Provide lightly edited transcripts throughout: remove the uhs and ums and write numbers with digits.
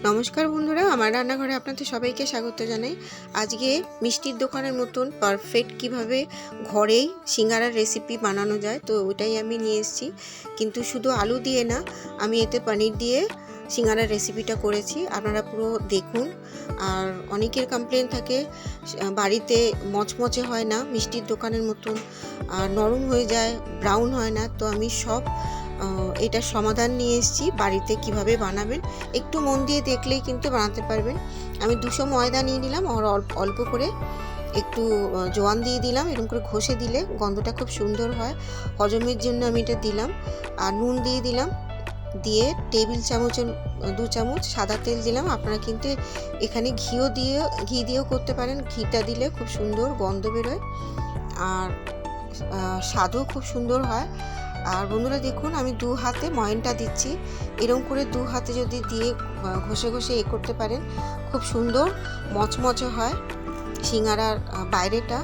নমস্কার বন্ধুরা, আমার রান্নাঘরে আপনাদের সবাইকে স্বাগত জানাই। আজকে মিষ্টির দোকানের মতন পারফেক্ট কিভাবে ঘরেই সিঙ্গারার রেসিপি বানানো যায়, তো ওইটাই আমি নিয়ে এসেছি। কিন্তু শুধু আলু দিয়ে না, আমি এতে পনির দিয়ে সিঙ্গারার রেসিপিটা করেছি। আপনারা পুরো দেখুন। আর অনেকের কমপ্লেন থাকে বাড়িতে মচমচে হয় না, মিষ্টির দোকানের মতন আর নরম হয়ে যায়, ব্রাউন হয় না। তো আমি সব এটার সমাধান নিয়ে এসেছি, বাড়িতে কিভাবে বানাবেন একটু মন দিয়ে দেখলেই কিন্তু বানাতে পারবেন। আমি 200 ময়দা নিয়ে নিলাম, আর অল্প করে একটু জোয়ান দিয়ে দিলাম। এরকম করে ঘষে দিলে গন্ধটা খুব সুন্দর হয়, হজমের জন্য আমি এটা দিলাম। আর নুন দিয়ে দিলাম, দিয়ে টেবিল চামচের 2 চামচ সাদা তেল দিলাম। আপনারা কিন্তু এখানে ঘি দিয়েও করতে পারেন, ঘিটা দিলে খুব সুন্দর গন্ধ বেরোয় আর স্বাদও খুব সুন্দর হয়। আর বন্ধুরা দেখুন, আমি 2 হাতে ময়নটা দিচ্ছি। এরকম করে 2 হাতে যদি দিয়ে ঘষে ঘষে করতে পারেন, খুব সুন্দর মচমচে হয় সিঙ্গারার বাইরেটা।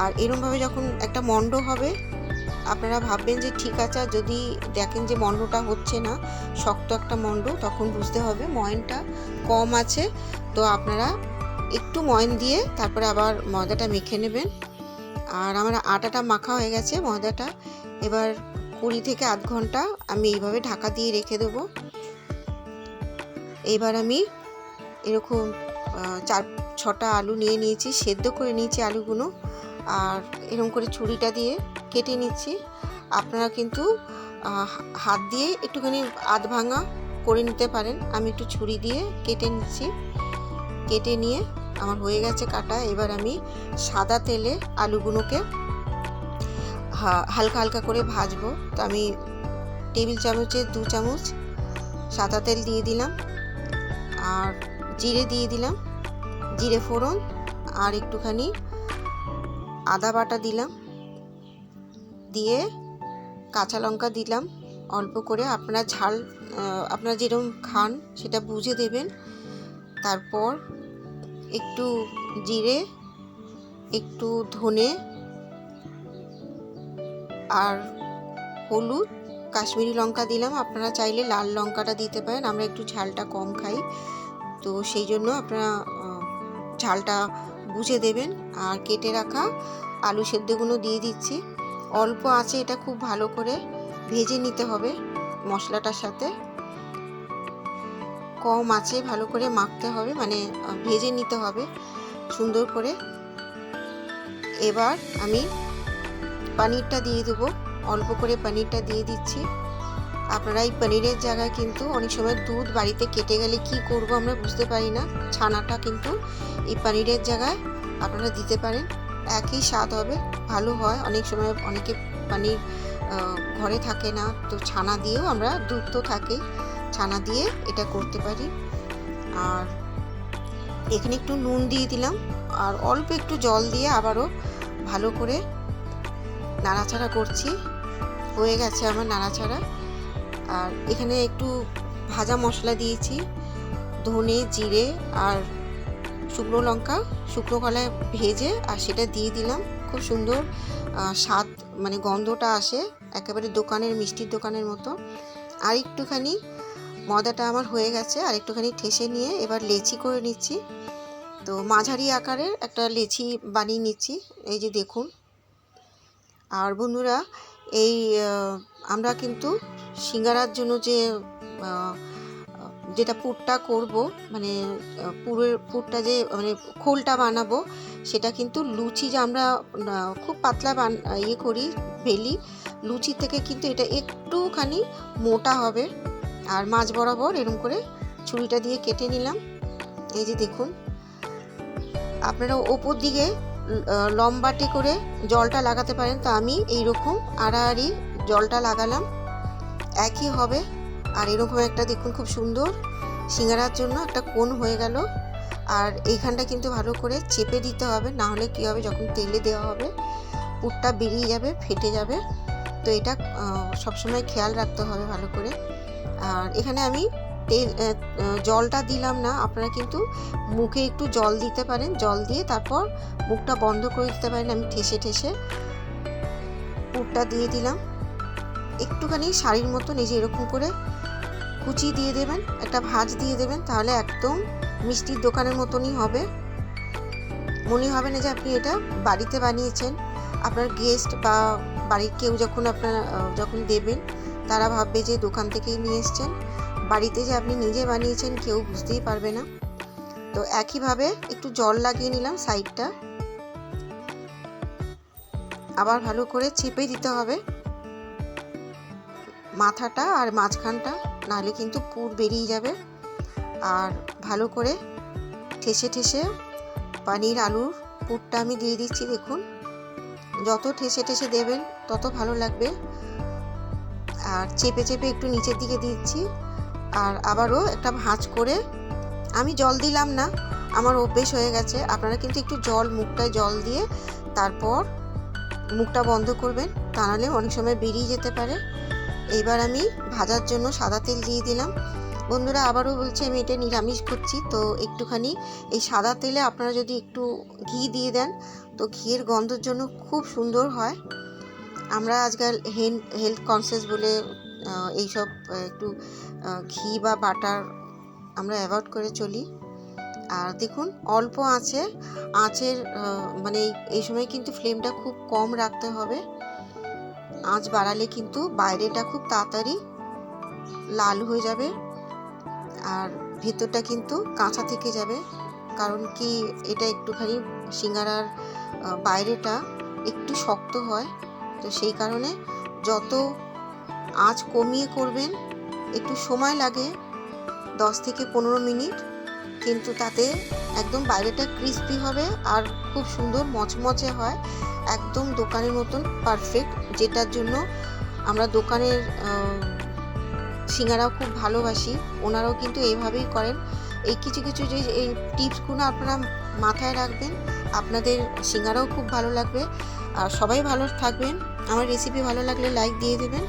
আর এরকমভাবে যখন একটা মন্ড হবে, আপনারা ভাববেন যে ঠিক আছে। যদি দেখেন যে মন্ডটা হচ্ছে না, শক্ত একটা মন্ড, তখন বুঝতে হবে ময়নটা কম আছে। তো আপনারা একটু ময়ন দিয়ে তারপরে আবার ময়দাটা মেখে নেবেন। আর আমার আটাটা মাখা হয়ে গেছে, ময়দাটা এবার 20 থেকে আধ ঘন্টা আমি এইভাবে ঢাকা দিয়ে রেখে দেবো। এবার আমি এরকম 4-6টা আলু নিয়ে নিয়েছি, সেদ্ধ করে নিয়েছি আলুগুলো। আর এরকম করে ছুরিটা দিয়ে কেটে নিচ্ছি। আপনারা কিন্তু হাত দিয়ে একটুখানি আধ ভাঙা করে নিতে পারেন। আমি একটু ছুরি দিয়ে কেটে নিচ্ছি। কেটে নিয়ে আমার হয়ে গেছে কাটা। এবার আমি সাদা তেলে আলুগুলোকে হালকা হালকা করে ভাজবো। তো আমি টেবিল চামচে 2 চামচ সাদা তেল দিয়ে দিলাম, আর জিরে দিয়ে দিলাম, জিরে ফোড়ন, আর একটুখানি আদা বাটা দিলাম, দিয়ে কাঁচা লঙ্কা দিলাম অল্প করে। আপনারা ঝাল আপনারা যেরকম খান সেটা বুঝে দেবেন। তারপর একটু জিরে, একটু ধনে, আর হলুদ, কাশ্মীরি লঙ্কা দিলাম। আপনারা চাইলে লাল লঙ্কাটা দিতে পারেন, আমরা একটু ঝালটা কম খাই, তো সেই জন্য আপনারা ঝালটা বুঝে দেবেন। আর কেটে রাখা আলু সেদ্ধগুলো দিয়ে দিচ্ছি। অল্প আঁচে এটা খুব ভালো করে ভেজে নিতে হবে মশলাটার সাথে, কম আঁচে ভালো করে মাখতে হবে, মানে ভেজে নিতে হবে সুন্দর করে। এবার আমি পনিরটা দিয়ে দেবো, অল্প করে পনিরটা দিয়ে দিচ্ছি। আপনারা এই পনিরের জায়গায় কিন্তু অনেক সময় দুধ বাড়িতে কেটে গেলে কি করব আমরা বুঝতে পারি না, ছানাটা কিন্তু এই পনিরের জায়গায় আপনারা দিতে পারেন, একই স্বাদ হবে, ভালো হয়। অনেক সময় অনেকে পনির ঘরে থাকে না, তো ছানা দিয়েও আমরা, দুধ তো থাকেই, ছানা দিয়ে এটা করতে পারি। আর এখানে একটু নুন দিয়ে দিলাম, আর অল্প একটু জল দিয়ে আবারও ভালো করে নাড়াচাড়া করছি। হয়ে গেছে আমার নাড়াচাড়া। আর এখানে একটু ভাজা মশলা দিয়েছি, ধনে, জিরে আর শুকনো লঙ্কা শুকনো কলায় ভেজে, আর সেটা দিয়ে দিলাম। খুব সুন্দর স্বাদ, মানে গন্ধটা আসে একেবারে দোকানের, মিষ্টির দোকানের মতো। আর একটুখানি ময়দাটা আমার হয়ে গেছে, আর একটুখানি ঠেসে নিয়ে এবার লেচি করে নিচ্ছি। তো মাঝারি আকারের একটা লেচি বানিয়ে নিচ্ছি, এই যে দেখুন। আর বন্ধুরা, এই আমরা কিন্তু সিঙ্গারার জন্য যেটা পুরটা করব, মানে পুরটা যে মানে খোলটা বানাবো, সেটা কিন্তু লুচি যে আমরা খুব পাতলা করি, বেলি, লুচি থেকে কিন্তু এটা একটুখানি মোটা হবে। আর মাঝ বরাবর এরকম করে ছুরিটা দিয়ে কেটে নিলাম, এই যে দেখুন। আপনারা ওপর দিকে লম্বাটে করে জলটা লাগাতে পারেন, তো আমি এইরকম আড়াআড়ি জলটা লাগালাম, একই হবে। আর এরকম একটা দেখুন খুব সুন্দর সিঙ্গারার জন্য একটা কোণ হয়ে গেল। আর এইখানটা কিন্তু ভালো করে চেপে দিতে হবে, না হলে কী হবে, যখন তেলে দেওয়া হবে পুরটা বেরিয়ে যাবে, ফেটে যাবে। তো এটা সবসময় খেয়াল রাখতে হবে ভালো করে। আর এখানে আমি জলটা দিলাম না, আপনারা কিন্তু মুখে একটু জল দিতে পারেন, জল দিয়ে তারপর মুখটা বন্ধ করে দিতে পারেন। আমি ঠেসে ঠেসে পুরটা দিয়ে দিলাম একটুখানি শাড়ির মতন, এই যে এরকম করে কুচি দিয়ে দেবেন, একটা ভাঁজ দিয়ে দেবেন, তাহলে একদম মিষ্টির দোকানের মতনই হবে। মনে হবে না যে আপনি এটা বাড়িতে বানিয়েছেন। আপনার গেস্ট বা বাড়ির কেউ যখন দেবেন, তারা ভাববে যে দোকান থেকেই নিয়ে এসছেন। বাড়িতে যে আপনি নিজে বানিয়েছেন কেউ বুঝতেই পারবে না। তো একইভাবে একটু জল লাগিয়ে নিলাম সাইডটা, আবার ভালো করে চেপে দিতে হবে মাথাটা আর মাঝখানটা, নাহলে কিন্তু পুর বেরিয়ে যাবে। আর ভালো করে ঠেসে ঠেসে পানির আলুর পুরটা আমি দিয়ে দিচ্ছি। দেখুন, যত ঠেসে ঠেসে দেবেন তত ভালো লাগবে। আর চেপে চেপে একটু নিচের দিকে দিচ্ছি। আর আবারও একটা ভাঁজ করে, আমি জল দিলাম না, আমার অভ্যেস হয়ে গেছে। আপনারা কিন্তু একটু মুখটায় জল দিয়ে তারপর মুখটা বন্ধ করবেন, তা নাহলে অনেক সময় বেরিয়ে যেতে পারে। এবার আমি ভাজার জন্য সাদা তেল দিয়ে দিলাম। বন্ধুরা, আবারও বলছি, আমি এটা নিরামিষ করছি, তো একটুখানি এই সাদা তেলে আপনারা যদি একটু ঘি দিয়ে দেন, তো ঘিয়ের গন্ধের জন্য খুব সুন্দর হয়। আমরা আজকাল হেলথ কনসিয়াস বলে এইসব একটু ঘি বা বাটার আমরা অ্যাভয়েড করে চলি। আর দেখুন, অল্প আঁচের মানে এই সময় কিন্তু ফ্লেমটা খুব কম রাখতে হবে। আঁচ বাড়ালে কিন্তু বাইরেটা খুব তাড়াতাড়ি লাল হয়ে যাবে আর ভেতরটা কিন্তু কাঁচা থেকে যাবে। কারণ কি, এটা একটুখানি সিঙ্গারার বাইরেটা একটু শক্ত হয়, তো সেই কারণে যত আঁচ কমিয়ে করবেন, একটু সময় লাগে 10 থেকে 15 মিনিট, কিন্তু তাতে একদম বাইরেটা ক্রিস্পি হবে আর খুব সুন্দর মচমচে হয়, একদম দোকানের মতন পারফেক্ট, যেটার জন্য আমরা দোকানের সিঙ্গারাও খুব ভালোবাসি। ওনারাও কিন্তু এইভাবেই করেন। এই কিছু কিছু যে এই টিপসগুলো আপনারা মাথায় রাখবেন, আপনাদের সিঙ্গারাও খুব ভালো লাগবে। আর সবাই ভালো থাকবেন। আমার রেসিপি ভালো লাগলে লাইক দিয়ে দেবেন।